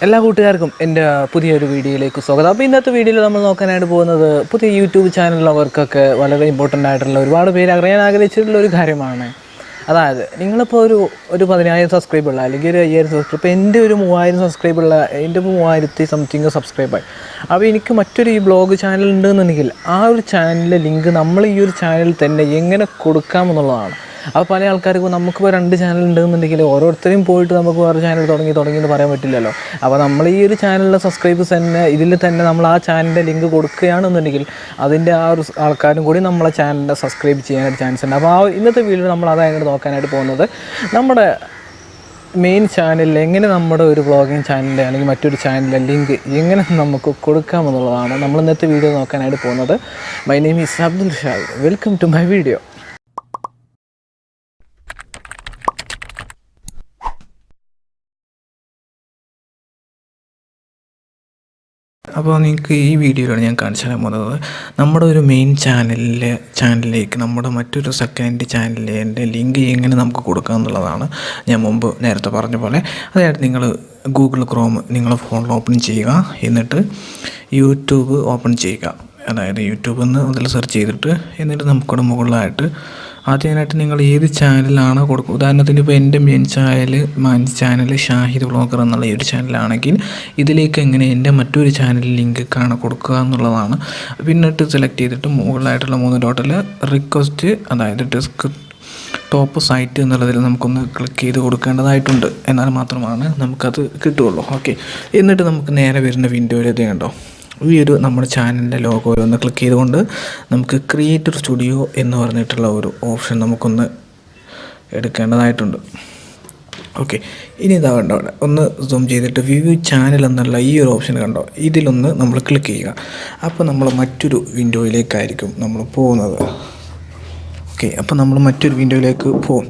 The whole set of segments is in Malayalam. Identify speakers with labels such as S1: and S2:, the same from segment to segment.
S1: എല്ലാ കൂട്ടുകാർക്കും എൻ്റെ പുതിയൊരു വീഡിയോയിലേക്ക് സ്വാഗതം. അപ്പോൾ ഇന്നത്തെ വീഡിയോയിൽ നമ്മൾ നോക്കാനായിട്ട് പോകുന്നത് പുതിയ യൂട്യൂബ് ചാനലുള്ളവർക്കൊക്കെ വളരെ ഇമ്പോർട്ടൻ്റ് ആയിട്ടുള്ള ഒരുപാട് പേര് അറിയാൻ ആഗ്രഹിച്ചിട്ടുള്ള ഒരു കാര്യമാണ്. അതായത് നിങ്ങളിപ്പോൾ ഒരു 10,000 സബ്സ്ക്രൈബുള്ള അല്ലെങ്കിൽ ഒരു 5,000 സബ്സ്ക്രൈബ്, ഇപ്പോൾ എൻ്റെ ഒരു 3,000 സബ്സ്ക്രൈബുള്ള, എൻ്റെ 3000 സംതിങ് സബ്സ്ക്രൈബായി. അപ്പോൾ എനിക്ക് മറ്റൊരു ഈ ബ്ലോഗ് ചാനൽ ഉണ്ടെന്നുണ്ടെങ്കിൽ ആ ഒരു ചാനലിലെ ലിങ്ക് നമ്മൾ ഈ ഒരു ചാനലിൽ തന്നെ എങ്ങനെ കൊടുക്കാമെന്നുള്ളതാണ്. അപ്പോൾ പല ആൾക്കാർക്കും നമുക്കിപ്പോൾ 2 ചാനൽ ഉണ്ടെന്നുണ്ടെങ്കിൽ ഓരോരുത്തരെയും പോയിട്ട് നമുക്ക് വേറെ ചാനൽ തുടങ്ങിയെന്ന് പറയാൻ പറ്റില്ലല്ലോ. അപ്പോൾ നമ്മൾ ഈ ഒരു ചാനലിലെ സബ്സ്ക്രൈബേഴ്സ് തന്നെ ഇതിൽ തന്നെ നമ്മൾ ആ ചാനലിൻ്റെ ലിങ്ക് കൊടുക്കുകയാണെന്നുണ്ടെങ്കിൽ അതിൻ്റെ ആ ഒരു ആൾക്കാരും കൂടി നമ്മളെ ചാനലിനെ സബ്സ്ക്രൈബ് ചെയ്യാനായിട്ട് ചാൻസ് ഉണ്ട്. അപ്പോൾ ഇന്നത്തെ വീഡിയോയിൽ നമ്മൾ അതായത് നോക്കാനായിട്ട് പോകുന്നത് നമ്മുടെ മെയിൻ ചാനലിൽ എങ്ങനെ നമ്മുടെ ഒരു വ്ളോഗിങ് ചാനലിൻ്റെ അല്ലെങ്കിൽ മറ്റൊരു ചാനലിലെ ലിങ്ക് എങ്ങനെ നമുക്ക് കൊടുക്കാമെന്നുള്ളതാണ് നമ്മൾ ഇന്നത്തെ വീഡിയോ നോക്കാനായിട്ട് പോകുന്നത്. My name is Abdul Shahid. Welcome to my video. അപ്പോൾ നിങ്ങൾക്ക് ഈ വീഡിയോയിലാണ് ഞാൻ കാണിച്ചു തരാൻ പോകുന്നത് നമ്മുടെ ഒരു മെയിൻ ചാനലിലേക്ക് നമ്മുടെ മറ്റൊരു സെക്കൻഡ് ചാനലിൻ്റെ ലിങ്ക് എങ്ങനെ നമുക്ക് കൊടുക്കുക എന്നുള്ളതാണ്. ഞാൻ മുമ്പ് നേരത്തെ പറഞ്ഞ പോലെ അതായത് നിങ്ങൾ ഗൂഗിൾ ക്രോം നിങ്ങളുടെ ഫോണിൽ ഓപ്പൺ ചെയ്യുക, എന്നിട്ട് യൂട്യൂബ് ഓപ്പൺ ചെയ്യുക. അതായത് യൂട്യൂബിൽ നിന്ന് അതിൽ സെർച്ച് ചെയ്തിട്ട് എന്നിട്ട് നമുക്കിവിടെ മുകളിലായിട്ട് ആദ്യമായിട്ട് നിങ്ങൾ ഏത് ചാനലാണ് കൊടുക്കുക. ഉദാഹരണത്തിന് ഇപ്പോൾ എൻ്റെ മെയിൻ ചാനൽ ഷാഹിദ് വ്ളോഗർ എന്നുള്ള ഈ ഒരു ചാനലാണെങ്കിൽ ഇതിലേക്ക് എങ്ങനെ എൻ്റെ മറ്റൊരു ചാനൽ ലിങ്ക് കൊടുക്കുക എന്നുള്ളതാണ്. പിന്നിട്ട് സെലക്ട് ചെയ്തിട്ട് മുകളിലായിട്ടുള്ള 3 ഡോട്ടിൽ റിക്വസ്റ്റ്, അതായത് ടോപ്പ് സൈറ്റ് എന്നുള്ളതിൽ നമുക്കൊന്ന് ക്ലിക്ക് ചെയ്ത് കൊടുക്കേണ്ടതായിട്ടുണ്ട്. എന്നാൽ മാത്രമാണ് നമുക്കത് കിട്ടുകയുള്ളൂ. ഓക്കെ, എന്നിട്ട് നമുക്ക് നേരെ വരുന്ന വിൻഡോയിൽ ഇത് കണ്ടോ, ഈ ഒരു നമ്മുടെ ചാനലിൻ്റെ ലോഗോയിൽ ഒന്ന് ക്ലിക്ക് ചെയ്തുകൊണ്ട് നമുക്ക് ക്രിയേറ്റർ സ്റ്റുഡിയോ എന്ന് പറഞ്ഞിട്ടുള്ള ഒരു ഓപ്ഷൻ നമുക്കൊന്ന് എടുക്കേണ്ടതായിട്ടുണ്ട്. ഓക്കെ, ഇനി ഇതാ കണ്ടോ, അവിടെ ഒന്ന് സൂം ചെയ്തിട്ട് വ്യൂ ചാനൽ എന്നുള്ള ഈ ഒരു ഓപ്ഷൻ കണ്ടോ, ഇതിലൊന്ന് നമ്മൾ ക്ലിക്ക് ചെയ്യുക. അപ്പോൾ നമ്മൾ മറ്റൊരു വിൻഡോയിലേക്കായിരിക്കും നമ്മൾ പോകുന്നത്. ഓക്കെ, അപ്പോൾ നമ്മൾ മറ്റൊരു വിൻഡോയിലേക്ക് പോകും.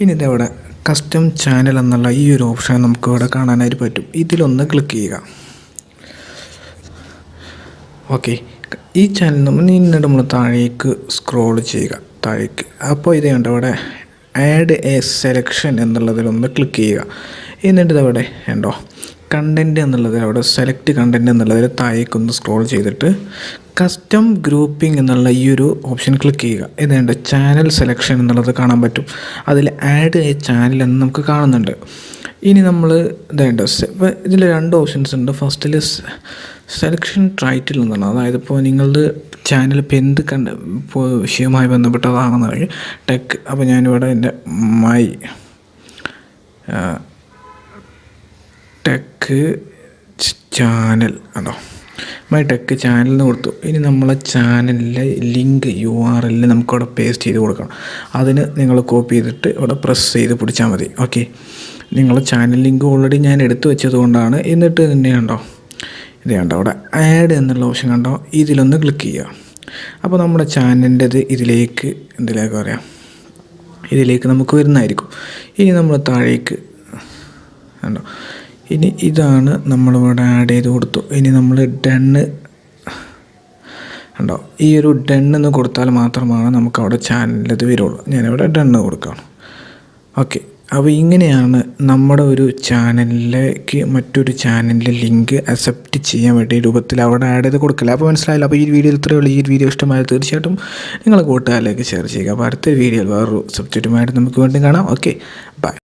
S1: ഇനി ഇതവിടെ കസ്റ്റം ചാനൽ എന്നുള്ള ഈ ഒരു ഓപ്ഷൻ നമുക്ക് ഇവിടെ കാണാനായിട്ട് പറ്റും. ഇതിലൊന്ന് ക്ലിക്ക് ചെയ്യുക. ഓക്കെ, ഈ ചാനൽ നമ്മൾ താഴേക്ക് സ്ക്രോൾ ചെയ്യുക, താഴേക്ക്. അപ്പോൾ ഇത് കണ്ടോ, അവിടെ ആഡ് എ സെലക്ഷൻ എന്നുള്ളതിലൊന്ന് ക്ലിക്ക് ചെയ്യുക. എന്നിട്ട് ഇതവിടെ ഉണ്ടോ കണ്ടൻറ്റ് എന്നുള്ളതിൽ അവിടെ സെലക്ട് കണ്ടൻറ്റ് എന്നുള്ളതിൽ താഴേക്കൊന്ന് സ്ക്രോൾ ചെയ്തിട്ട് കസ്റ്റം ഗ്രൂപ്പിംഗ് എന്നുള്ള ഈ ഒരു ഓപ്ഷൻ ക്ലിക്ക് ചെയ്യുക. ഇതുണ്ട് ചാനൽ സെലക്ഷൻ എന്നുള്ളത് കാണാൻ പറ്റും. അതിൽ ആഡ് എ ചാനൽ എന്ന് നമുക്ക് കാണുന്നുണ്ട്. ഇനി നമ്മൾ ഇതുണ്ട്, ഇപ്പോൾ ഇതിൽ 2 ഓപ്ഷൻസ് ഉണ്ട്. ഫസ്റ്റിൽ സെലക്ഷൻ ടൈറ്റിൽ എന്നാണ്, അതായത് ഇപ്പോൾ നിങ്ങളുടെ ചാനൽ ഇപ്പോൾ ഇപ്പോൾ വിഷയവുമായി ബന്ധപ്പെട്ടതാണെന്നുണ്ടെങ്കിൽ ടെക്. അപ്പോൾ ഞാനിവിടെ എൻ്റെ മൈ ടെക് ചാനൽ ആണോ, മൈ ടെക് ചാനൽ എന്ന് കൊടുത്തു. ഇനി നമ്മളെ ചാനലിലെ ലിങ്ക് URL നമുക്കവിടെ പേസ്റ്റ് ചെയ്ത് കൊടുക്കണം. അതിന് നിങ്ങൾ കോപ്പി ചെയ്തിട്ട് ഇവിടെ പ്രസ് ചെയ്ത് പിടിച്ചാൽ മതി. ഓക്കെ, നിങ്ങളുടെ ചാനൽ ലിങ്ക് ഓൾറെഡി ഞാൻ എടുത്തു വെച്ചത് കൊണ്ടാണ്. എന്നിട്ട് തന്നെ കണ്ടോ, ഇത് കണ്ടോ, അവിടെ ആഡ് എന്നുള്ള ഓപ്ഷൻ കണ്ടോ, ഇതിലൊന്ന് ക്ലിക്ക് ചെയ്യുക. അപ്പോൾ നമ്മുടെ ചാനലിൻ്റെത് ഇതിലേക്ക് പറയാം, ഇതിലേക്ക് നമുക്ക് വരുന്നതായിരിക്കും. ഇനി നമ്മൾ താഴേക്ക് കണ്ടോ, ഇനി ഇതാണ് നമ്മളിവിടെ ആഡ് ചെയ്ത് കൊടുത്തു. ഇനി നമ്മൾ ഡണ്ണ് കണ്ടോ, ഈ ഒരു ഡണ്ണെന്ന് കൊടുത്താൽ മാത്രമാണ് നമുക്ക് അവിടെ ചാനലിൻ്റെത് വരുള്ളൂ. ഞാനിവിടെ ഡണ്ണ് കൊടുക്കുകയാണ്. ഓക്കെ, അപ്പോൾ ഇങ്ങനെയാണ് നമ്മുടെ ഒരു ചാനലിലേക്ക് മറ്റൊരു ചാനലിലെ ലിങ്ക് അക്സെപ്റ്റ് ചെയ്യാൻ വേണ്ടി രൂപത്തിൽ അവിടെ ആഡ് ചെയ്ത് കൊടുക്കില്ല. അപ്പോൾ മനസ്സിലായില്ല. അപ്പോൾ ഈ വീഡിയോ ഇത്രയേ ഉള്ളൂ. ഈ വീഡിയോ ഇഷ്ടമായാൽ തീർച്ചയായിട്ടും നിങ്ങൾ കൂട്ടുകാരിലേക്ക് ഷെയർ ചെയ്യുക. അപ്പോൾ അടുത്ത വീഡിയോയിൽ വേറൊരു സബ്ജക്റ്റുമായിട്ട് നമുക്ക് വീണ്ടും കാണാം. Okay, by.